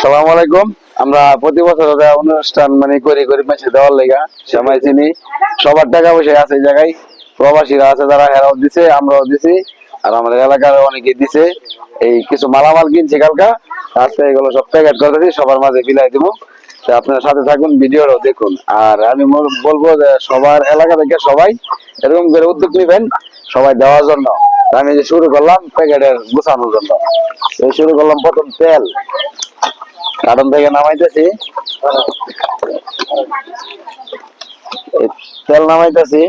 সালাম আলাইকুম। আমরা প্রতি বছর অনুষ্ঠান করি গরিব মানুষের দেওয়ার লেগা সেমাই চিনি সবার টাকা পয়সা আছে এই জায়গায়। প্রবাসীরা আছে যারা হেরাও দিছে, আমরাও দিছি, আর আমাদের এলাকার অনেকে দিছে। এই কিছু মালামাল কিনছি কালকা, আজকে এগুলো সব প্যাকেট করে সবার মাঝে বিলাই দিব। আপনার সাথে থাকুন, ভিডিওটাও দেখুন। আর আমি বলবো যে সবার এলাকা থেকে সবাই এরকম করে উদ্যোগ নেবেন সবাই দেওয়ার জন্য। আমি যে শুরু করলাম প্যাকেটের গুছানোর জন্য, শুরু করলাম প্রথম তেল কার্টন থেকে নামাইতেছি, তেল নামাইতেছি।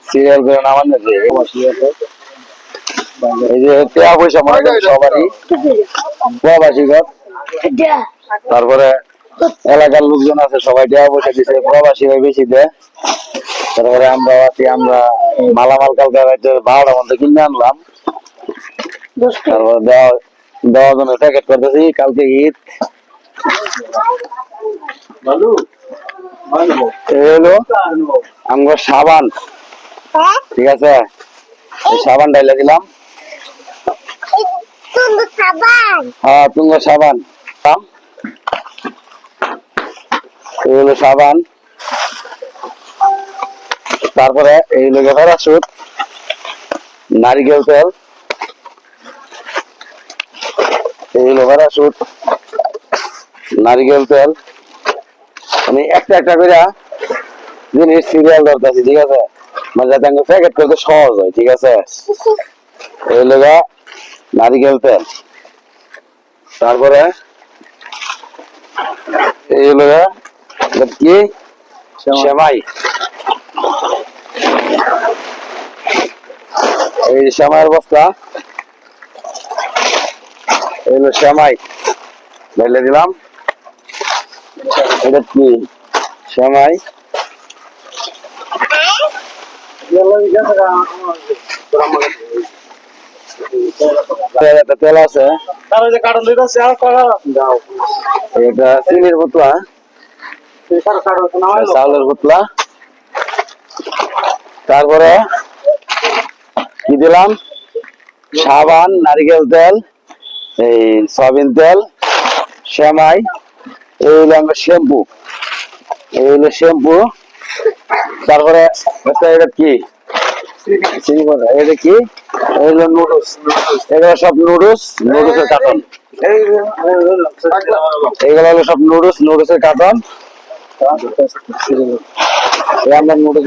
সিরিয়াল করে নামাইতেছি। এই যে টাকা পয়সা মনে করেন সবারই প্রবাসী ঘর, তারপরে এলাকার লোকজন আছে সবাই টাকা পয়সা দিচ্ছে, প্রবাসীরা বেশি দেয়। তারপরে আমরা আছি, আমরা মালামাল কালকে রাতে 12টার মধ্যে কিনে আনলাম। তারপর দেওয়ার জন্য প্যাকেট করতেছি। কালকে ঈদ, এই হলো আমার সাবান, ঠিক আছে? এই সাবান ডাইলা দিলাম। হ্যাঁ, তুঙ্গ সাবান। এই হলো সাবান। তারপরে এই হলো প্যারাশুট, নারিকেল তেল, এই হলো প্যারাশুট, নারিকেল তেল। আমি একটা একটা করে জিনিস সিরিয়াল ধরতেছি, ঠিক আছে? যাতে আমি প্যাকেট করতে সহজ হয়, ঠিক আছে? এই হলো নারিকেল তেল। তারপরে এই হলো কি সেমাই, এই সেমাইয়ের বস্তা। এই হলো সেমাই ঢেলে দিলাম। এটা কি সেমাই, তেল আছে, এটা চিনির বোতলা, চাউলের বোতলা। তারপরে কি দিলাম? সাবান, নারিকেল তেল, এই সয়াবিন তেল, সেমাই, এই হলো আমরা শ্যাম্পু, এই হলো শ্যাম্পু। তারপরে এটা কি এটা কি? এই হলো নুডলস, এগুলো সব নুডলসের কার্টন। এইগুলো হলো সব নুডলসের কার্টন। আমরা নুডলস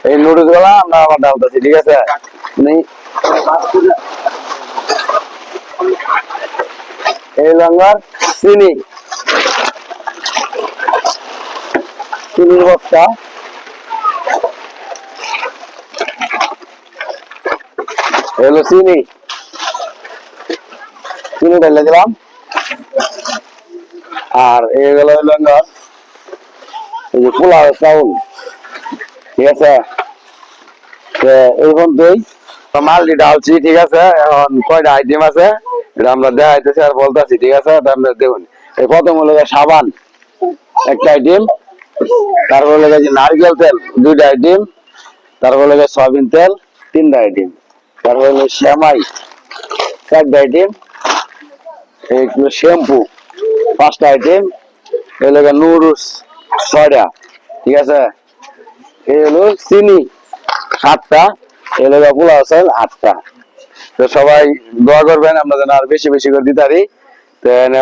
এই নুডলস গুলা আমরা আবার ডালতেছি, ঠিক আছে? এই লঙ্গার চিনি, চিনির বস্তা। এলো চিনি, চিনি ঢেলে দিলাম। আর এইগুলো হলো এই যে পোলাও চাউল, ঠিক আছে? এই পর্যন্তই মালটি ডালছি, ঠিক আছে? এখন কয়টা আইটেম আছে এটা আমরা দেখাইতেছি আর বলতেছি, ঠিক আছে? দেখুন, এই প্রথম হলো সাবান একটা আইটেম, তারপর হলো যে নারকেল তেল 2টা আইটেম, তারপর হলো সয়াবিন তেল 3টা আইটেম, তারপর হলো সেমাই 4টা আইটেম, এইগুলো শ্যাম্পু 5টা আইটেম, এই হলো নুডলস 6টা, ঠিক আছে? এই হলো চিনি 7টা, এই হলো পোলাও চাল 8টা। তো সবাই দোয়া করবেন আমরা যেন আর বেশি বেশি করে দিতে পারি।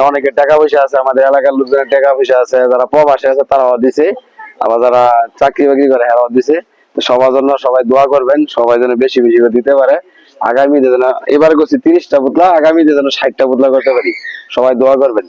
অনেকের টাকা পয়সা আছে, আমাদের এলাকার লোকজনের টাকা পয়সা আছে, যারা প্রবাসী আছে তারাও দিছে, আবার যারা চাকরি বাকরি করে এরাও দিছে। তো সবার জন্য সবাই দোয়া করবেন, সবাই যেন বেশি বেশি করে দিতে পারে। আগামীতে যেন, এবার করছি 30টা পুতলা, আগামীতে যেন 60টা পুতলা করতে পারি। সবাই দোয়া করবেন।